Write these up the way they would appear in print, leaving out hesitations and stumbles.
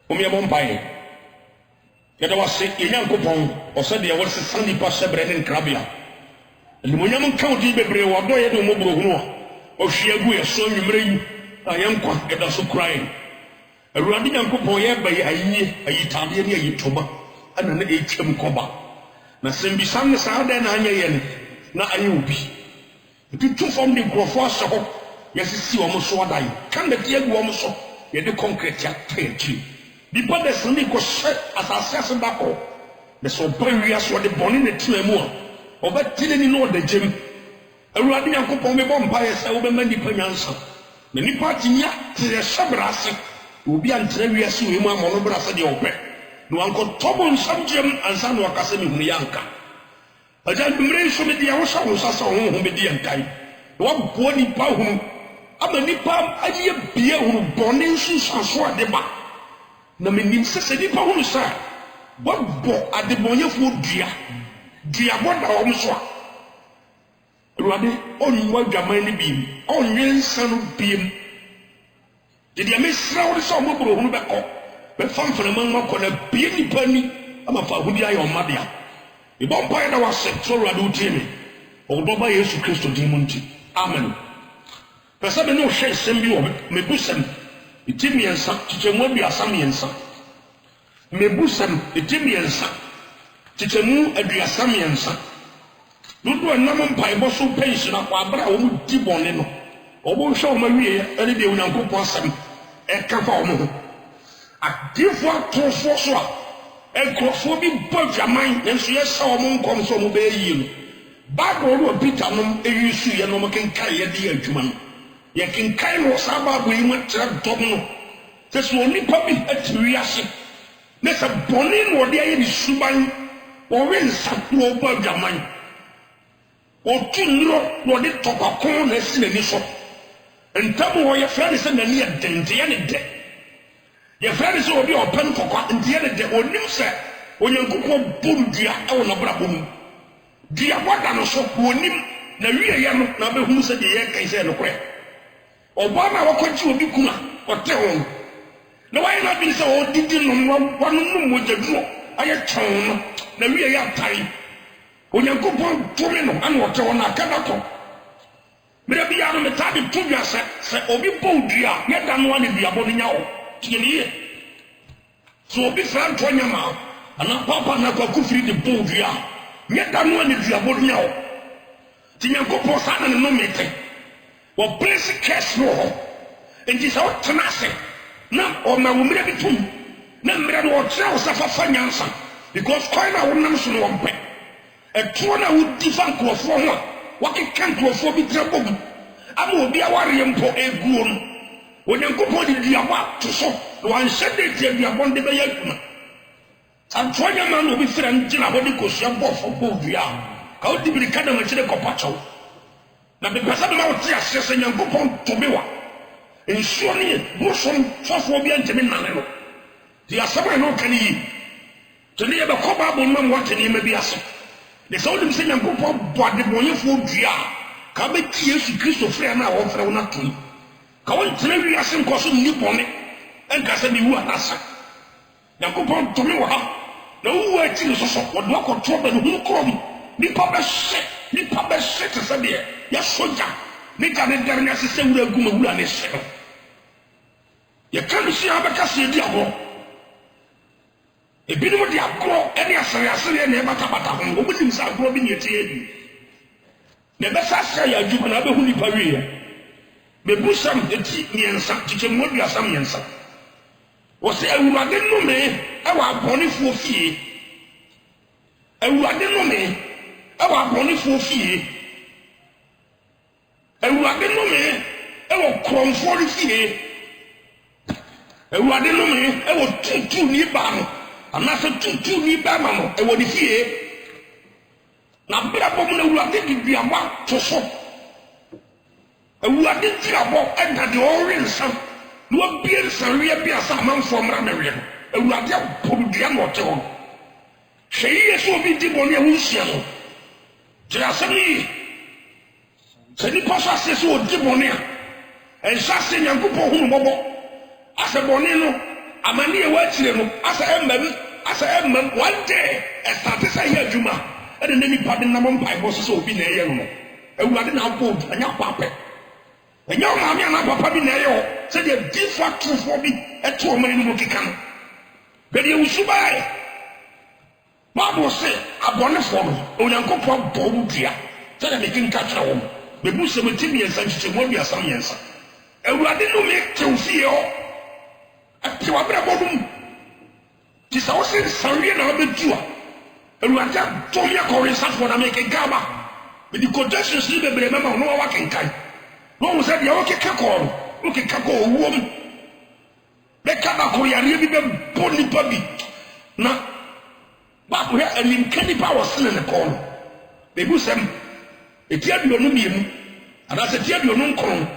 Omia Bompae. Yet I was sick in Yankopon, or said there was a Sunday pastor in Crabia. And the Munyaman County Bebre or Doya no Mobro, or she agreed, so you bring a young quack get us crying. A running Yankopon by a Italian Yutuba and an HM Coba. Na Simbi Sang the Sada and Anya na Ayubi. If you two from the Grofo so, yes, see almost so die. Can the dear Womoso, yet the concrete yak tree. The body Sunday was set as assassin back. The so previous were the born in the two more. Over telling in all the gym. A running Uncle Pombe Bompires over many penances. Many party yet to the Shabrasi will be until you Monobras the open. No Uncle Tobon some gem and San Wakasemi Yanka. A gentleman should be the Osha was also home with the Yankai. One body power. I'm a nipam, I dear beer who born in Susan Deba. Na menim sese nipa hu sa bobbo adebonyefo dia boda wo so ruade onwa dwaman ni bim onwensa no bim de dia mesra wo so mo bro hu beko be famfere man mako na bie nipa ni ama fa hu dia yo madea e bon pa da wase so ruade utie me o do ba Yesu Kristo di munti amen pesa be no hwe sembi wo me busam itimiensa tichemu aduasamiensa mebusam itimiensa tichemu aduasamiensa dudu anam mpaebo so pension akwa abra wo di bone no obo hwe o mawie ene de Onyankopon asem e ka fa o mo adifo atofo so a ekrofo bi bodwaman nenso ye sha o mo nkom so mo be yi no Bible ro Peter no eyisu ye no mo kenkan ye de adwuma no ye kenkan no saba bo yi mo tra dom no se so ni pa bi atwiase ne se boni no de aye ni suban o wen sakwo bodwaman o tunro no de tokako na si na ni so entam wo ye fra ne se na ni dente ye ne de ye fra ne se obi open kokwa nte ye ne de onim se Onyankopon bomdua e wo no bra bom dia wada no so onim na wiye ye no na be hu se de ye kan se no kwe Obama wakochi obi kuma ote ho na why not be so odidi no wanu no mojaduro aye chon no na wiye ya tai Onyankopon tumi no ana ote ho na akada to mere bi ya no metabi tudwa se obi bodua ye da no ani bia bo nya ho tiye so obi fran to nya ma ana papa na kwa kufiri de bodua ye da no ani bia bo nya ho Onyankopon sa na no mete wo place cash no and this out tenase na o ma wo mire bitum na mire no tra wo safa fanyansa because coin na wonam so no wompe e to na wo different crofo ho wa ke kan crofo bi tra bom ama obi aware mpo eguo no Onyankopon di diawa to so no an shede tie diabon de be yakuma antonya ma no bi fira ngina ho de kosia bofo bodua ka o dibiri kada ma chire kopacho na be pesa ma oti asese Nyankopon tobewa ensuo ne bosom fofo bi antemi nane no di asaba no kan yi to ne be ko ba bo no mo tani ma bi aso de so dim se Nyankopon boade bonyefo dua ka be ti Yesu Kristo frɛ na wo frɛ wo na to ka won tene wi ase nkoso ni bone enka se bi wu anasa Nyankopon tobewa na wu ati so so wo do akɔto ba no hu ko bi ni pa be se te se de ya soja ni ka ne der na se se wura guma wura ne se no ya kan si abaka se di abo e bi no di agro e ne asere ne bata ho o bi nim sa agro bi ne tie di ne be sa se ya djuma na be hu ni pa wi ya be busam eti miensa tike mo bi asam miensa o se awurade no me e wa abonifo fie awurade no me e wa abonifo fie awurade no me e wo kromfo fie awurade no me e wo tutu ni ba no ana se tutu ni ba ma no e wo di fie na bra bom na awurade di biama to so awurade di abo e da de orensa no bia sanwe bia sa manfo mra na we awurade abodia no te ho hwee yeso bi di boni e wo hia no tira sami se ni pasa se so di boni a en sa se Nyankopon hu bobo ase boni no amani e wa chire no asa emmam one day e start say here adwuma e de nipa de nam mpai bo so obi na eye no ewurade na bold anya pape enya ma me na papa bi na eye ho se de different for bi e to o mani no kika no be de usubai Bible say abone for no onyankopon bo wudua se de mekin ka kira wo be bu se metimi ensa chiche mo bia sam yensa ewurade no me tewfie ho ati wa bra bodum ti sa wo se sanwie na obetua ewurade to me ko research for na make gaba be the quotations ni bebre mema no wa kenkan no wo se de wo keka ko wo keka ko wo mu be ka ko yare bi be boni pabi na ba ko ya anim kanipa wo sene ne ko no be bu sem etia duonu miemu ada se tia duonu nkron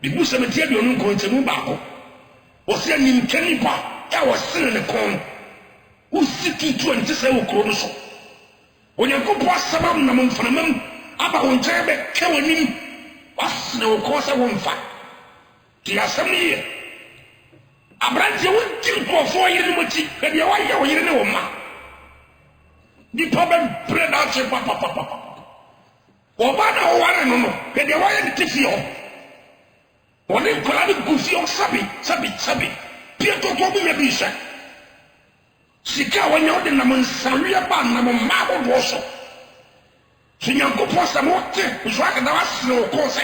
be bu sem tia duonu nkron temu ba ko wo se anim kanipa ya wo sene ne ko no wo siti 20 se wo kro no so onyankopɔ asabam na mframam aba wo nkyɛn be ka wanim wasne wo ko se wo mfa ti asam ye abrante wo tinkofo yire no ti be de wa ye wo yire ne wo ma di problem bread out papa oba na o ware no no ke de wa ye ti fio woni kola de gufio sabi pieto to bi me bi sha sika wanya ode na mansawi ba na mo ma bo so sinyanko posa mo te so aka da wasne o ko se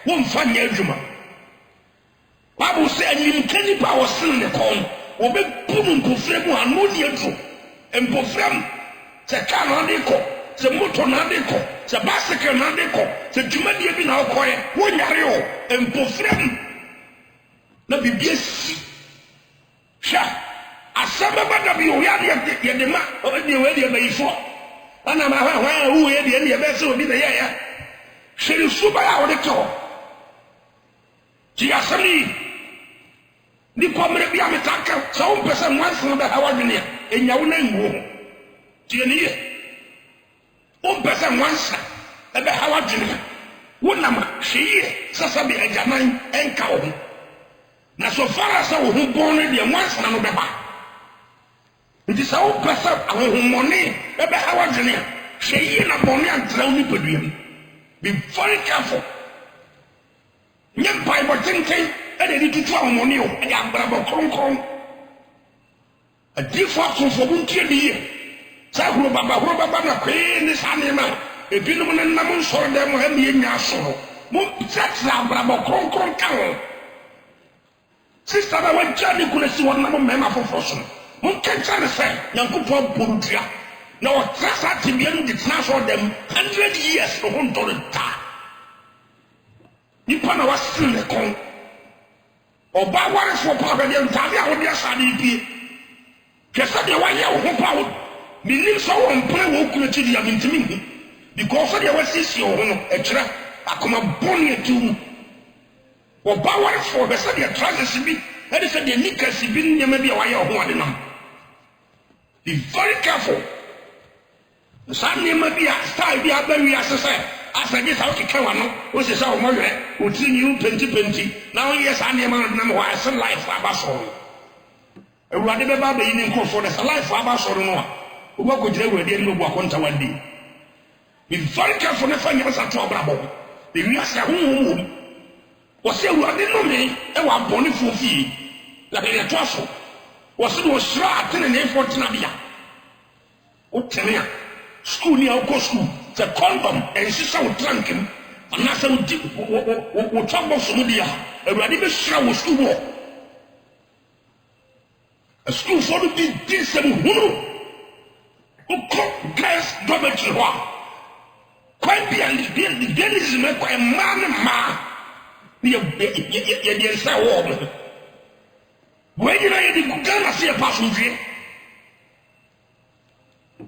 wo mfa nya adwuma Bible say anim kani pa wo sen ne kon wo be bunu nkofre mu anu ni adu empofram se ka na de ko se moto na de ko se bicycle na de ko se dwumadie bi na okoye wo nyare o empofram na bibie si sha asaba bada bi o ya de ma o de we de bayifo ana ma hwa hu ye de ne be se obi na ya sheri suba ya o de to ti asami ni komre bi ametaka so pesa mwanso be hawa dwene enyawo na nwo ti ne ye o pesa mwansa e be hawa dwene wonama hweye sasa bi ajaman enka wo na so fara sa wo hu bon ne de mwansa no be ba nti sa o pesa ahohomone e be hawa dwene hweye na bon ne antra ni paduam be very careful nyem pai bo tenten e de tutu ahomone o e ambra bo kronkron a default for buntie de ye sa huro baba na kwe ni sanema e binum na nam so de mo hem ye nya so mo tsatsa ambra bo kronkron kan sister ba wa jani kuna si wona mo mema fofo mo kencha ne se yankopon borutia na o tsasa tibiem de tsna so dem 100 years no ho ndore ta nipa na wasene ne kon oba ware fo pa ba de ntade a wo de asade bie kesa de wa ye wo pa wo minim so wo mpre wo kunu ti dia mintimi hu because de wa sisi wo no e kira akoma boni etu oba ware fo be se de trousers bi e de se de nikas bi nyama bi a wa ye ho ade nam be very careful sa nyama bi a style bi a ba wi asese asanye sa okike wa no o se sa o mo yere o ti ni u penti na o yes ane ma na mo wa sen life aba so ewurade be ba ba yi ni nkofo de sa life aba so no a o ba ko jire we de no bu akonta wandi be very careful na fanya sa to obrabo de wi asa hu o se ewurade no me e wa boni fofi la be le to so o se do shra atene ne fo tina bia o tene a school ni a ko school the condom and sister with drinking and na say we talk about some dia everybody be share with school a school for the big some hunu o guys dormitory wa quite be and the is me quite man ye say wo when you know you Ghana see a passenger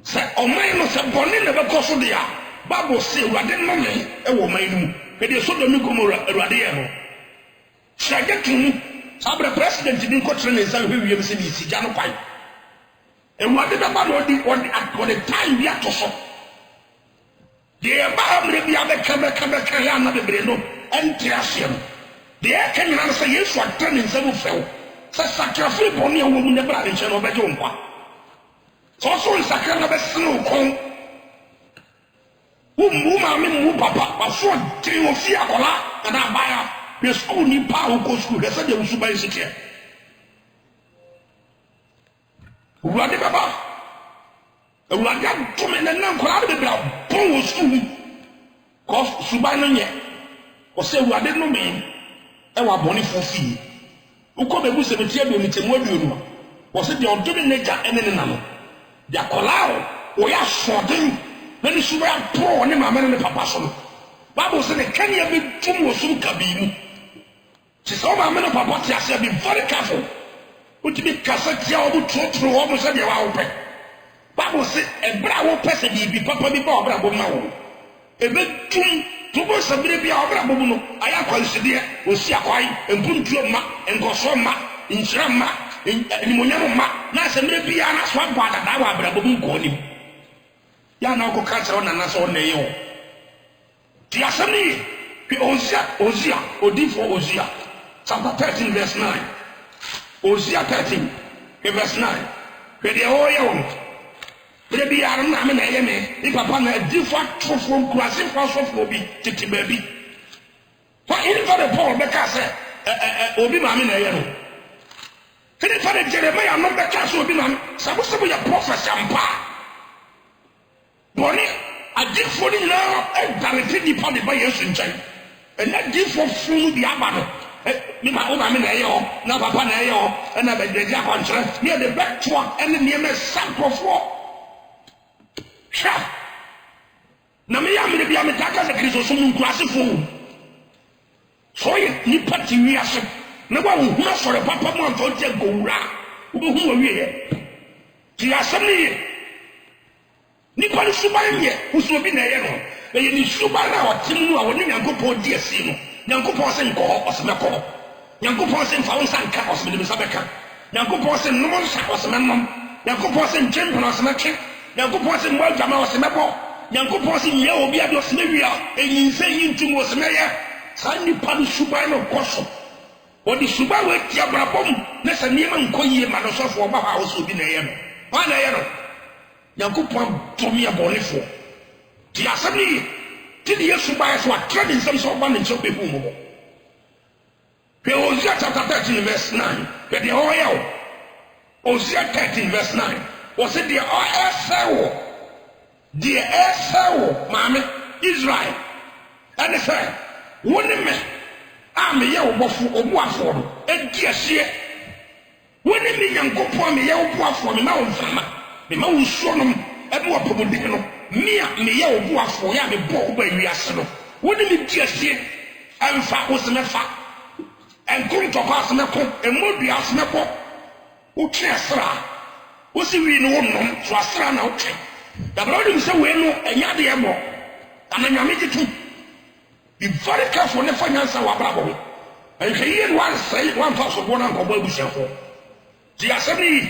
se o man no se bonni ne be koso dia Bible say urade no me e wo man mu e de so do mi gomora urade ye no shaje tunu sabre president din ko tre ne san hwe wiem se bi si ja no kwai e urade da ba no di on the time bi atoso de ba amre bi abeka ya na bebre no enti asem de e kan na say Yesu atane nsamu few sɛ sakrafo bɔne a wɔmu ne bra ne nkyɛn no ɔbɛgye wo nkwa sɛ ɔso nsakra no bɛsene wo kɔn wo maame mu papa waso ɔdene wɔ fie akɔla ana abaya hwɛ sukuu nipa a wokɔ sukuu hwɛ sɛdeɛ wo suban si teɛ awurade bɛba awurade adome ne nna nkɔla de bebrɛ abɔn wɔ sukuu mu kɔ suban no nyɛ ɔsɛ awurade nome ɛwɔ abɔnefoɔ fie wokɔ baabu sɛ metie aduonu tɛmu aduonu a wɔsɛ deɛ ɔdome n'agya ɛne ne na no deɛ akɔla o wɔyɛ asoɔden na ne suban aporɔ ne maame ne papa so no Bible sɛ ne kanea bɛtum wɔ som kabii mu te sɛ wo maame ne papa te aseɛ be very careful wotumi kasa tia wɔ mo torotoro wɔ mo sɛdeɛ wawopɛ Bible sɛ ɛberɛ a wopɛ sɛ biribi papa bi ba ɔbrabɔ ma wo ɛbɛtum tubo sɛ berɛ bi a ɔbrabɔ mu no ayɛ akwansideɛ ɔsi akwae mpuntuo mma nkɔsoɔ mma nhyira mma animonyam mma na sɛ berɛ bi a na so abɔ adadaa wɔ abrabɔ mu nkɔɔ nim yɛ na wokɔka kyerɛ wo nana sɛ ɔna ɛyɛ wo nti asɛm no ye Hosea odiyifoɔ Hosea chapter 13 verse 9 Hosea 13 verse 9 hwɛ deɛ ɔyɛ wo berɛ bi yare na me na ɛyɛ me ne papa na adiyifoɔ atorofoɔ nkurasefoɔ asɔfoɔ bi tete baabi fa ɛnifa de Paul bɛka sɛ obi maame na ɛyɛ no ɛnifa de Jeremia no bɛka sɛ obi maame sabosɛbo yɛ prophet ampa bɔne adiyifoɔ no nyinaa ɛdarete nipa de ba Yesu nkyɛn ɛna adiyifoɔ funu no bi aba no me ma wo maame na ɛyɛ hɔ na papa na ɛyɛ hɔ ɛna bɛgyagya akɔnkyerɛ ne yɛde bɛtoa ɛne nneɛma ɛsa nkurɔfoɔ hwɛ na meyɛ amene bia metaa ka sɛ kristosom no nkurasefoɔ wo sɛ ɔyɛ nipa te wiase na woawohunu asɔre papa mu amfa wotia nkɔwura wobɛhu wawieɛ nti asɛm no ye nipa no suban nyɛ woso obi na ɛyɛ no ɛyɛ ne suban no a ɔte mu no a wɔne Nyankopɔn di asi no Nyankopɔn sɛ nkɔ hɔ ɔsɛ mɛkɔ hɔ Nyankopɔn sɛ mfa wo nsa nka ɔsɛ mede me nsa bɛka Nyankopɔn sɛ nnom nsa ɔsɛ mɛnom Nyankopɔn sɛ ntwe mpena ɔsɛ mɛtwe Nyankopɔn sɛ mmɔ adwama ɔsɛ mɛbɔ Nyankopɔn sɛ nyɛ obi ade ɔsɛ mɛwia ɛnyinsɛ yi ntom ɔsɛ mɛyɛ saa nipa no suban no kɔ so wɔde suban wɔ atia brabɔ mu na sɛ nneɛma nkɔ yie ma no sɔfoɔ ɔba hɔ a wɔsɛ obi na ɛyɛ no hɔ na ɛyɛ no Nyankopɔn dɔm yɛ bɔnefoɔ nti asɛm no yie ti de Yesu baeɛ so watrɛ ne nsɛm sɛ ɔba ne nkyɛn bɛbu mu hɔ hwɛ Hosea chapter 13 verse 9 hwɛ deɛ ɔyɛ wo Hosea 13 verse 9 wɔsɛ deɛ ɛsɛ wo maame Israel ɛne sɛ wo ne me a meyɛ wo bɔfo ɔboafoɔ no adi ahyeɛ wo ne me Nyankopɔn a meyɛ wo boafoɔ mema wo mframa mema wo nsuo nom ɛne wɔpɔmuden no me a meyɛ wo boafoɔ yɛ a mebɔ wo ba wiase no wo ne me di ahyeɛ ɛmfa wo sɛ mɛfa ɛnkontɔkɔ ase mɛko ɛmmɔdua ase mɛkɔ wotwe ɛsra wosi wi no wonom so asra na wotwe dabra wonim sɛ wei no ɛnyɛ adeɛ mmɔ ana Nyame gye to be very careful ne fa nyansa wɔ abrabɔ ho ɛnhwɛ yie no wansɛe wamfa soboɔ no ankɔbɔ abusuafoɔ nti asɛm no yi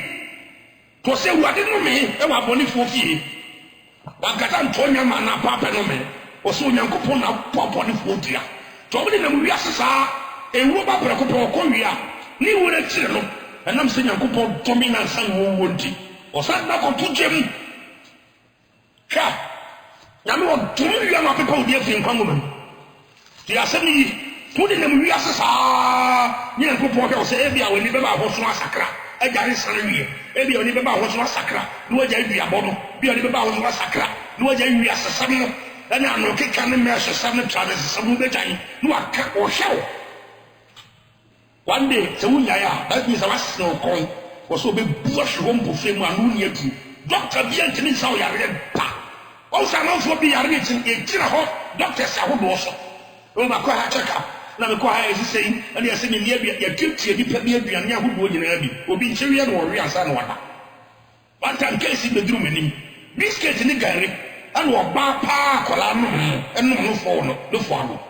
kɔ sɛ Awurade nome ɛwɔ abɔnefoɔ fie wankata ntɔ nyama na paapɛ nome ɔsɛ Onyankopɔn na pɔ abɔnefoɔ dua nti ɔmde nam wiase saa ɛwuo ba prɛko pɛ ɔkɔ wie a ne wo no akyire no ɛnam sɛ Nyankopɔn dɔme nansa ne wɔwɔ nti ɔsan da kɔto gyam hwɛ Nyame ɔdome wia no apepa wo de afiri nkwa nwoma mu nti asɛm no yi wode nam wiase saa ne Nyankopɔn hwɛ wo sɛ ebia w'ani bɛba hɔ so asakra agya nsane wie ebia w'ani bɛba hɔ so asakra ne wagya aduabɔ no bia w'ani bɛba hɔ so asakra ne wagya wiasesɛm no ɛne ano keka ne mmɛhwesɛm no tra ne sesɛm no wobɛgyae ne waka ɔhwɛ wo one day sɛ wonyae a that means sɛ wasene wo kɔn wɔ sɛ wobɛbu ahwe hɔ mpofrɛ mu a ne wonni adu dɔkta bia ntimi nsa wo yareɛ pa ɔwo sɛ amanfoɔ bi yare ne yɛgyina hɔ dɔktɛs ahodoɔ so makɔ ha check up na mekɔ ha ɛsi sɛyi ɛne yɛsɛ menni adua yɛtuatua nipa bi aduane ahodoɔ nyinaa bi obi nkyɛwiɛ no wɔwe ansa na wada wantam kɛsi bɛduru m'anim biscuit ne gare ɛne ɔbaa paa akɔlaa nom ɛnom no fɔɔ no ne fɔa no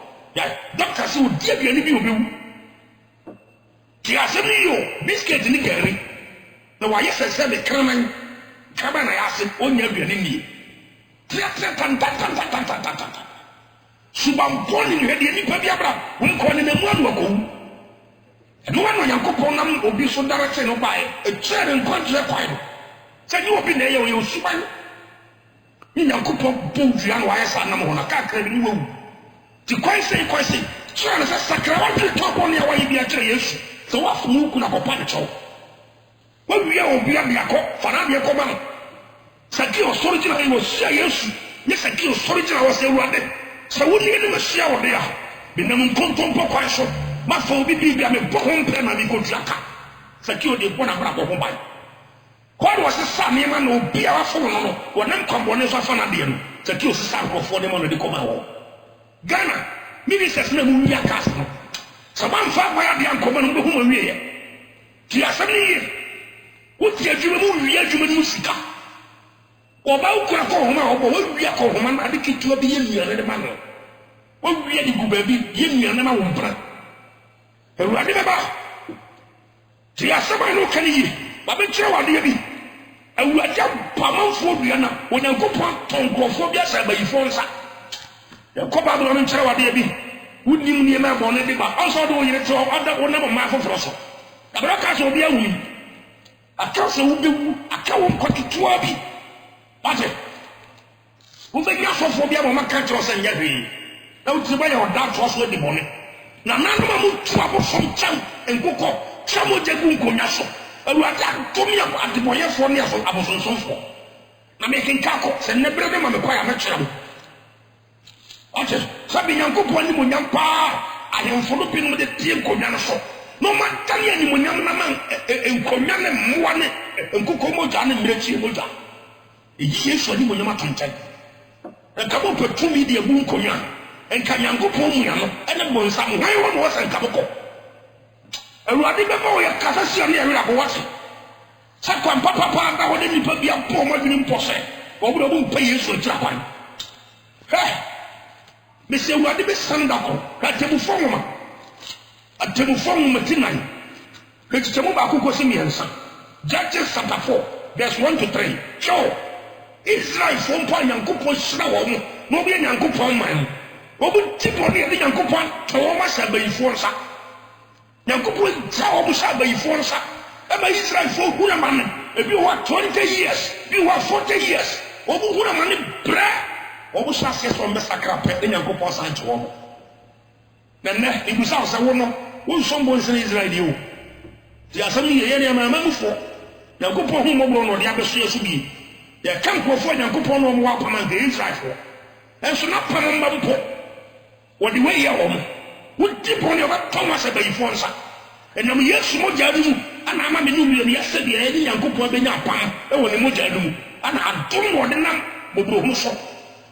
dɔkta sɛ ɔdi aduane bi ɔbɛwu nti asɛm no yi o biscuit ne gare na wayɛ sɛ sɛ de kraman na yɛase ɔnya aduane nie tiatatantantantantantanta subampɔ ne nhwɛdeɛ nipa bi abra wonkɔ ne namu ano akɔwu ɛno ano ma Yankopon nam obi so direction no by a chair and country kwai say you obi na ye osuban ni Yankopon bundua no ayesa nam ho na kakra ni wu ti kwai say chair na sakra wa ti to ko ne wa yi bia kire Yesu so wa fu ku na kopa ne cho wa wi obi abia ko fana bia ko ba no saki osori jina yi wo sia Yesu ni saki osori jina wo se Awurade so wo ni ne sia wo de a binam nkontom pokwan so ma fa obi bibia me bohom pe na mi ko diaka saki o de ko na bra bohom bai ko do se sa me ma no bia wa fo no wonam kwambone so fa na de no saki o se sa akofo de ma no de ko ma wo Ghana ministers na mu nya kas no so man fa ba ya de ankoma no bohom awie ye ti asem ni ye wo ti adwuma mu wie adwuma mu sika oba ukura ko homa obo wo wie ko homa na de kitua bi ye nuane de ma no wo wie de gu ba bi ye nuane na wo mpra Awurade beba ti asema no kan yi ba be kire wade bi Awurade pamanfo dua na Onyankopon tonkrofo bi asa bayifo nsa Yakoba do no kire wade bi wunim nie ma bone de ba also do yire to oda wona ma foforo so abra ka so bi awuni aka so wo bewu aka wo kwaketua bi bate wo be nya fofo bi ma ka kire so nya hwe na wo ti ba ya oda to so de bone na nanu ma mutu abofom chan enkoko chamo jegu nkonya so Awurade atomi adeboyefo ne afo abosonsonfo na me kenkako se ne brede ma me kwaya me kyerɛ mo ate sabi Nyankopon ni mo nyampa ayemfo no pinu de tie nkonya no so no ma tani ni mo nyam na man nkonya ne mmoa ne enkoko moja ne mmerechi moja Yesu ni mo nyama tontan ekabo petumi de ebu nkonya enka Nyankopon mu ya no ene bonsam hwan wo no wasa nka boko Awurade beba wo ya kasa sia ne awira bo wate sakwa papa da wo de nipa bia po mo dwene mpose wo bro bo mpa Yesu tira kwan me se Awurade be sanda ko ka temu fomu ma tinan ke temu ba ko ko se miensa Judges chapter 4 verse 1 to 3 show Israel fo mpa Nyankopon sira wo mo no bi Nyankopon man obu tipo ne de Nyankopon to wo ma sha bayifo nsa Nyankopon ja wo sha bayifo nsa e ba Israel fo huna man e bi wa 20 years bi wa 40 years obu huna man bra obu sha se so me sakra pe de Nyankopon sa nche wo nenne ibusa se wo no wo so mbo nse Israel di o ti asam ni ye ne ma mamufo Nyankopon hu mo bro no de abeso yesu bi ya kan ko fo Nyankopon no mo wa pa man de Israel fo enso na pa mba mpo wodi we ye wo wo tipo ne ba Thomas abayifo nsa enam Yesu mo jadu mu ana ama me numi ne yase bia ye Nyankopon benya pam e wo ne mo jadu mu ana adom wo de nam bobro hu so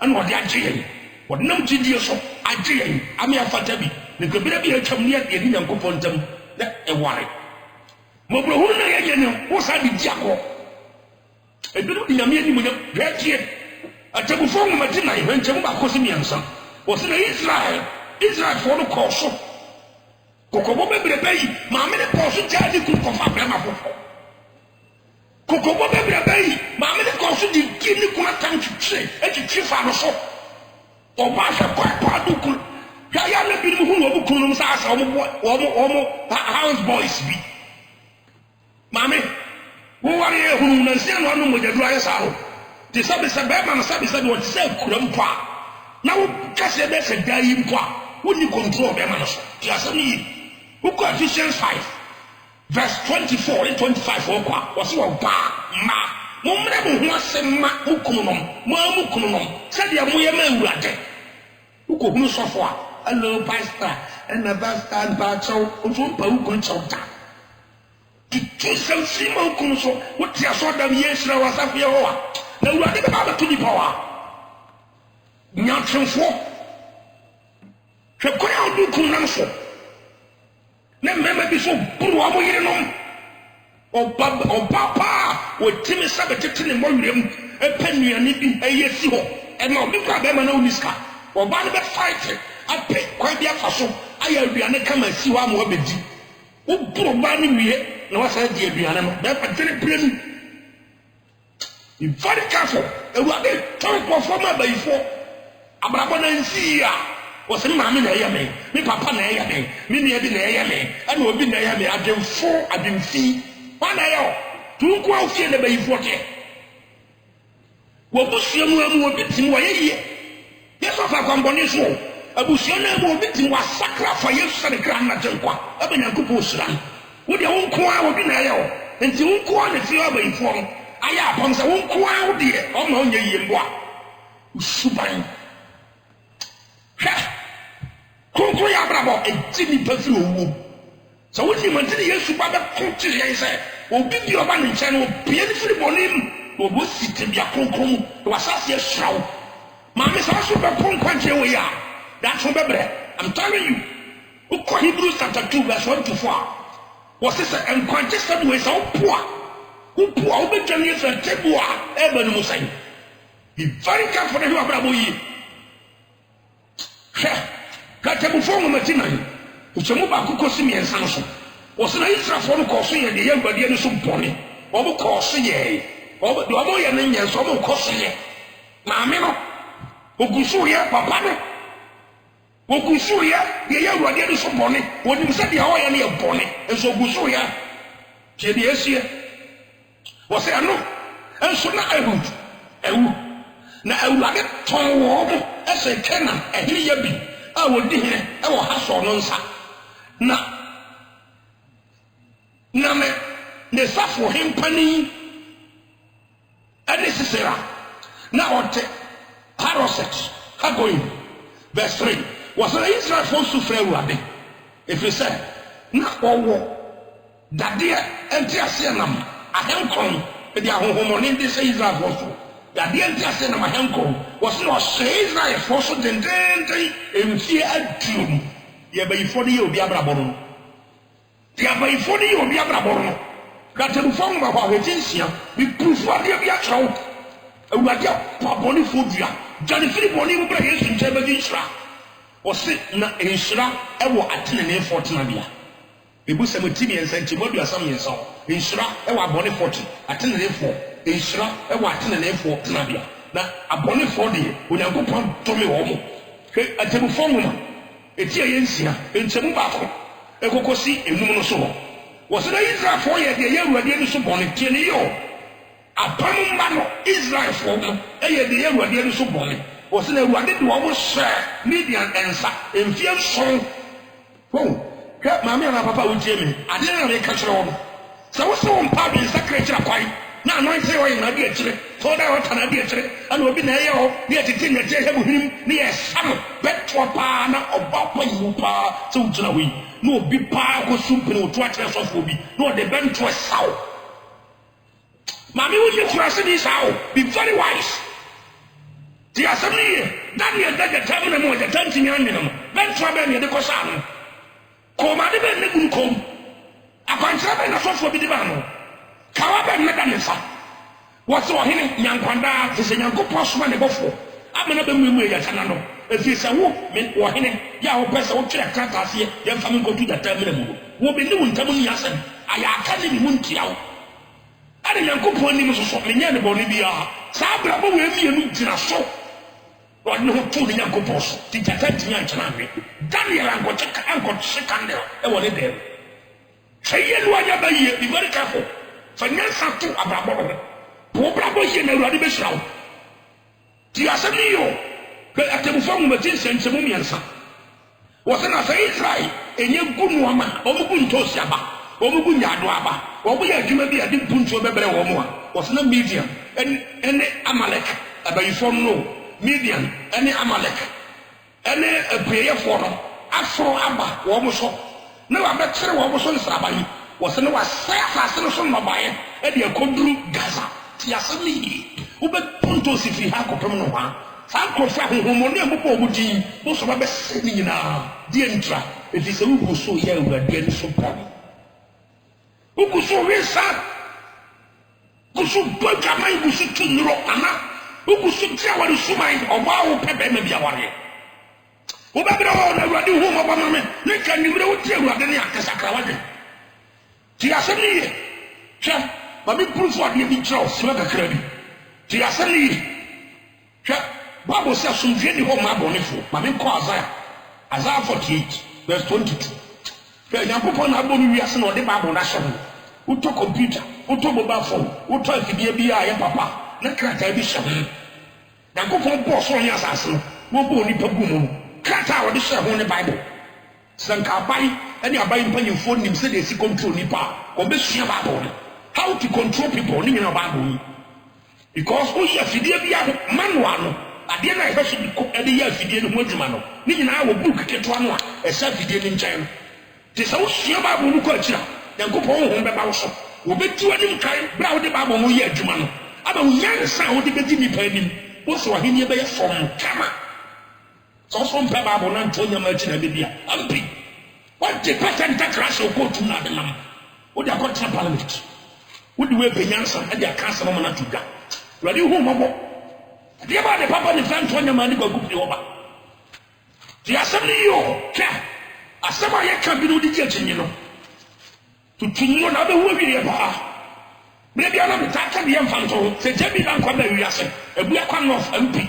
ana wo de agye ye wo de nam gidie so agye ye ame afata bi ne gbere bi atwam ne ye Nyankopon tam na e ware bobro hu na ye ne wo sa di diako e bi no di nyame ni mo ne hwete atabu fomu matina ye nche mu ba kosi miensa wo se na Israel for no koso kokobo bebre bayi ma me ne koso jadi ku kofa brema fofo kokobo bebre bayi ma me ne koso di kini ku na tan twe e fa no so o ba sha kwa pa du ku ya na bi mu hu no bu ku no sa asa o house boys bi ma me wo ware e hu na sia no mo jadu aye sa ho ti sabe be ma na sabe wo ti se kura mpa na wo kase be se dai mpa wo ni control be ma no so ti asem yi wo ko Ephesians 5 verse 24 and 25 wo kwa wo se wo ba ma mo mre mo ho asem ma wo kunu nom mo amu kunu nom se dia mo ye ma Awurade wo ko hunu sofo a hello pastor and the pastor ba chow o so pa wo ko chow ta ti se si mo kunu so wo ti aso da ye sira wa sa fie ho a na Awurade be ba to ni power nyatrefo hwe koya odu kun nam so na mema bi so buru amo yire nom oba pa o timi sabe tete ne mowirem e panuane bi eyesi ho e na obi kwa be ma na uniska oba ne be fight ape kwa bi afa so aya aduane kama si ho amo obedi wo buru ba ne wie na wasa di aduane no be pa tene prenu very careful Awurade ton ko forma bayifo abrabona nsia was in mammy na me, me papa na me, me near the na me, and will be na me, I didn't fall, I didn't see. One I two go out here the bay 40. What was your move between my ear? Yes, of a combination. A bushana will between was sacrifice and a grandmother, up in a kupusran. Would your own choir be na and you won't go on if you are informed. I have on the own choir, dear, on your yimba. Suban. Conquer Abrabo, a Jimmy Perfume. So when you went to the Yasuba country, I said, will be your man channel, beautifully on him, or would sit in your concom, to assess your shroud. Mamma's also a punk country we are. That's what I'm telling you. Who call Hebrews chapter 2, verse 1 to 4. Was this and contested with so poor? Who poor over Janice and Tebua, Eben Musain? Be very careful who are Braboy. Got a before Martina, which a mobile Cosimi and Samson. Was an extra phone crossing and the young body and some pony. Over crossing, over the Omoy and Indians, over crossing. Mamma, Ogusuya, Papa. Ogusuya, the young body and some pony, when you said the Hawaii and your pony, and so Gusuya, Jedia was there no, and so now I would. Now I would like it to warm as a cannon, and here you be. I will be here, I will have so no sa. Now, the stuff for him penny, and this is Sarah. Now, what Paroset, how going? Verse 3 was an Israel forced to fail Rabbi. If you say, not all war, that dear, and Tiasianam, a handcon, and the home in this Israel forced. That the entire of my uncle was not saying I forced and then in fear and tune. Ye by 40 years of Yabrabon. Ye by 40 years of Yabrabon. Got to form of our agency, we prove what you are child. And what your Paboni food ya. Johnny Philip Bonnie will bring his in Jabba or sit in Shra, I will attend an air 14. The Bussamutini and Santimodia some years old. In Shra, I will Bonnie 40, attend an air 4. Ishra, I want an air for Nadia. Now, a bonnet for the when I go on Tommy Homo. A table formula, a Tiayensia, in Samubaco, a Cocosi, and Numoso. Was an Israel for ye, the young Radianus bonnet, Tienio. A Panumano, Israel for them, a young Radianus bonnet. Was in a Radid woman, sir, median answer, in fear song. Oh, Mamma and Papa with Jimmy, I didn't make a on. So what's on Pabby Sacred Quite? Now, I say, I am a dear, for that one, a dear, and will be near to think that they have him near some better partner or Papa Mupa, so to know we no big power or soup or twatters of Ubi, nor the bent to a sow. Mammy, would you trust this how? Be very wise. The assembly, Daniel, that the time more the dancing animal, then trouble near the Cosan. Come out of the come. I can't travel in a soft for the divano. Kawaba Medanesa. What's all him, Yankwanda, is a Yanko Postman before. I'm not a memory at Anano. If it's a woman or him, Yao Pesa or Trakas here, young family go to the terminal. Will be doing Tamun Yasan. I can't even Muntiao. I didn't Yanko Pony was so many in Bolivia. Sabra will be a new Tinaso. Or no to the Yanko Post, the Tatantian. Daniel and got second there. I want it there. Say, you be very careful. Finance to a brabo. Poor brabo here never had a bishop. The assembly, at the phone with this and Samumiansa. Was an affair Israel, a young good woman, Omugun Tosiaba, Omugun Yadwaba, or we are Jimmy, I didn't put to a better woman, was no medium, and any Amalek, a by phone no, medium, any Amalek, any a prayer for them, Afro Abba, Womoso. No, I'm not sure what was on Sabai. Was no assassination of my and the Kodru Gaza. The assembly, who bet Pontos if he had a criminal one. Sanko Fahu, who money Mopoji, most of my best sitting now. The entra, if it's a who so here with the end so problem. Who could so raise son? Who should put a mind who should turn the rock, Anna? Who could sit there with the Sumai or Wow Pepe maybe a warrior? Who better all the radio home of a man, they can you know tell what any actors are crowded. The assembly, Chap, but we prove what you be Charles, not a credit. The assembly, Chap, Bible says some very home my bonifu, but in Quasar, Isaiah 48 verse 22 pe nyankopon na abo ni wiase na ode Bible na hye uto computer uto mobile phone uto afidie bi a ye papa na krata bi hye nyankopon bo so nya asase no bo ni pagu mu krata ode hye ho ne Bible sanka bai ani abai mpanyimfo nim se de si control nipa ko be sua Bible how to control people ni nyina Bible because we afidie bi a manual no ade na e should be ade ya afidie no ho adwuma no ni nyina wo book keto ano a e sha afidie ni nkyɛn te sɛ wo sua Bible no ko akira nyankopon ho be ba wo so wo betu anim kan bra wo de Bible no yɛ adwuma no aba wo yansa wo de bedi nipa anim wo so ahenie be yɛ from kama so from Bible na nto nyama akyi na bebia ampi what the pattern that crash o ko tu na de nam wo de akɔtra parliament wo de we benyansa ade akasa mama na tuga wadi hu mabo de ba de papa ni fan to nyama ni gbagu pri oba di asɛm yo ka asɛm a yɛ ka bi no di gye akyi no tutunyo na be wo wi ba bre bia na bitaka de mfanto se jabi na kwa ba wi ase ebu akwa no ampi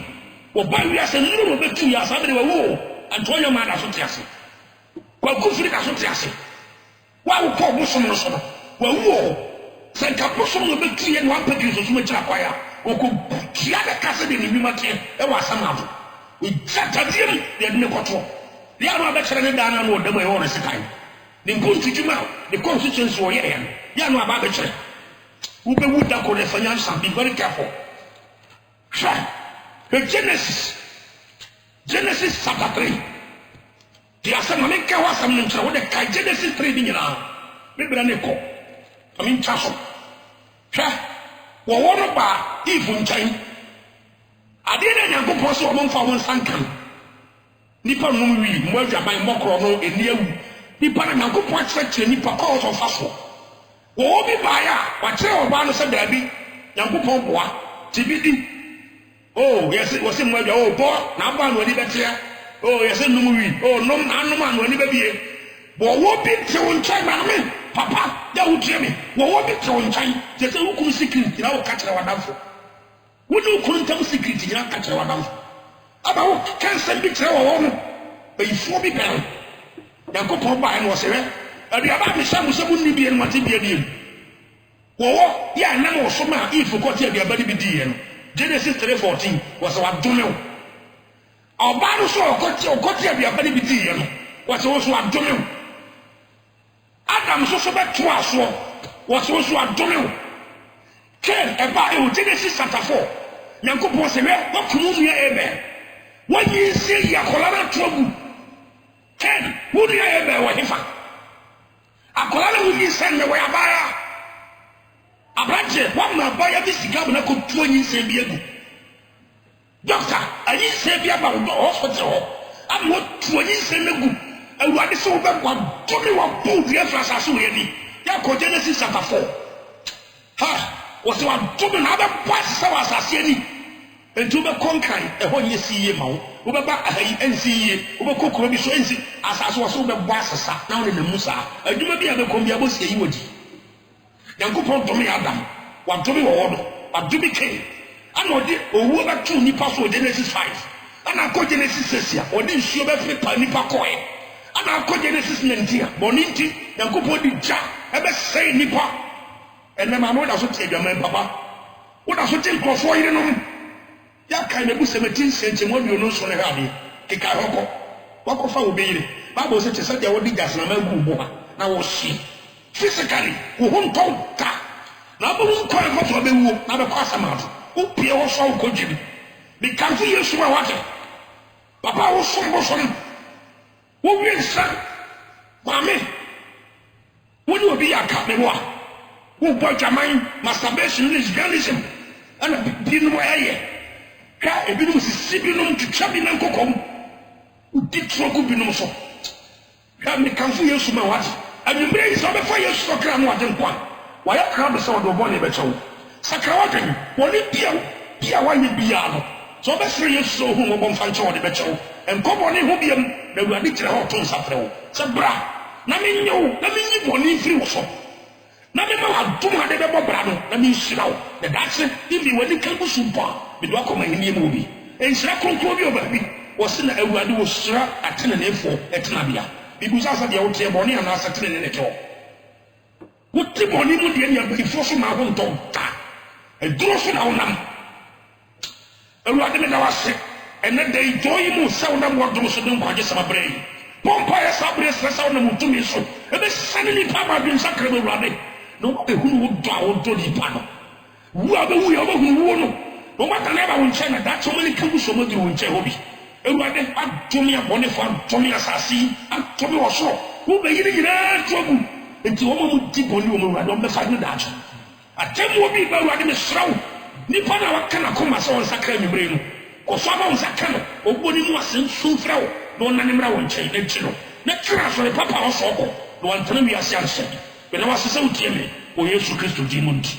wo ba wi ase nuru no betu ya asa de wo antonyo ma da so te ase kwa kufiri da so te ase wa wo ko bo so no so no wa wo se ka bo so no betu ye no ampagi so so ma kira kwa ya wo ko kia da kase de ni nima te e wa sama do we jata diem de ne koto ya no abekere ne da na no de mo e wo ne sikai ni mputujuma the constituency wo ye ya no aba bekere wo be wuda ko le financial be very careful try the Genesis chapter 3 the asama me ka wasam no nkyere wo de ka Genesis 3 bi nyina me bra ne ko amin chaso try wo wono ba if nkyɛn ade na nyankopɔn so wo mfa wo sankan nipa no wi mo adwaban mokro no eni awu nipa na nyankopɔn kyerɛkyerɛ nipa kɔ so fa so wo bi ba ya wa kyerɛ oba no sɛ daabi nyankopɔn boa tibidi oh yes wo se mo adwa oh bo na ba no ani betia oh yes num wi oh nom na nom anu ani bebie bo wo bi te wo nkyɛn ma me papa da wo tie me wo bi te wo nkyɛn je sɛ wo kum secret na wo ka kyerɛ wadamfo wo ne wo kum tam secret na ka kyerɛ wadamfo aba wo kansa bi kyerɛ wo no bayifo bi bɛn yankopɔn ba no se we ade aba bi sha muso mu ni bi en mate bi ade wo ya na no so ma if ko te ade aba ni bi di ye no Genesis 3:14 was wa domeo oba no so ko te ade aba ni bi di ye no was wo so wa domeo Adam so so be to aso was wo so wa domeo Ken eba e Genesis chapter 4 yankopɔn se we wa kunu nu ya ebe wa yi se ya kolara togu Ken who do you ever wa hifa akola na wuni sen me wa abaya abraje wa ma abaya bi sika na ko tuo nyi sen bi egu doctor ayi sen bi aba wo hospital ho am wo tuo nyi sen egu awurade se wo be kwa to me wa bu di afasa so ye ni ya ko Genesis chapter 4 ha wo se wa to me na ba pass sa wa asase ni entu be konkan e ho nye siye ma wo be ba ayi ensiye wo be kokoro bi so ensi asase wo so be bo asesa na wo ne musa aduma bi abe kombi abo sie yi wodi yankopon to me Adam wa to me wo wodo wa do me ken ana odi owu ba tu nipa so Genesis 5 ana ko Genesis 6 ya odi nsuo be pepa nipa koe ana ko Genesis 19 boninti yankopon di ja ebe sei nipa ene ma no da so tie dwaman papa wo da so tie krofo yire no ya kan na bu 17 cm wodi no so ne ha bi kika hoko wakofa obeyire Bible say te say dia wodi gas na magu bo ha na wo hye physically wo honton ka na bo wo kwa fa so be wo na be kwa samado wo pie wo so ko jibi bi kan fu Yesu ma wate papa wo so bo so wo wi sa mame wo ni obi ya ka me wo a wo bo jaman masturbation lesbianism ana bi no aye ka ebinum sisi binum twitwa bi na nkokom udi troku binum so ka me kanfu Yesu ma wate anwumre yi so be fa Yesu so kra no wade nkwa wa ya kra be so do bo ne be chew sakra wade woni bia wa ye bia no so be fere Yesu so hu mo bo mfa nche wode be chew enkobo ne hu biam na Awurade kire ho to nsafre wo se bra na me nyew na me nyi boni firi wo so na me ma adum ade be bobra no na me nhira wo na dace ibi wadi kan busu mpa me do akoma hini mu bi enhira konkro bi oba bi wɔse na awurade wɔ hyira ateneneefoɔ ɛtenabea bibusa sɛ deɛ woteɛ bɔne anaasɛ tenene ne tɔ wote bɔne mu deɛ ne abayifoɔ so ma ho ntɔ ta aduro so na wonam awurade meda wase ɛnɛ da yi dɔɔ yi mu sɛ wonam wɔdom so de nkwagye sɛm abrɛ yi pɔmpa yɛ saa berɛ srɛ sɛ wonam wotumi so ɛbɛsane nipa ma adwensakra bɛ awurade na wobɛhunu wo dɔ a wodɔ nipa no wu a bɛwu yɛ wobɛhunu wo no na womatane aba wo nkyɛn na daakye woma ne ka wu so maduru wo nkyɛn hɔ bi awurade adome abɔnefo adome asase yi adome wɔ soro wobɛyere nyinaa to agu enti wɔma mu di bɔne wɔ mu awurade ɔmbɛfa no daakye atammuo bi ba awurade mesrɛ wo nipa na waka nakoma sɛ wɔnsakra anwummerɛ no kɔso aba wo nsaka no ɔbɔ ne mu ase nso mfrɛ wo na ɔnane mmra wɔ nkyɛn n'akyi no na twere asɔre papa a ɔsɔ ɔkɔ na wantena wiase ansɛ bɛna wase sɛ wotie me wɔ yesu kristo din mu nti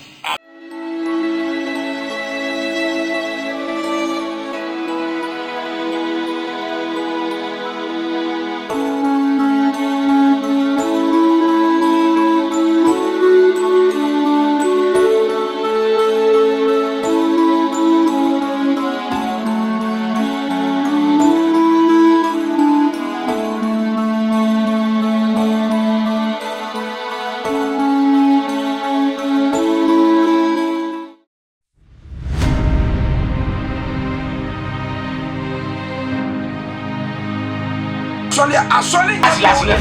Asole asole.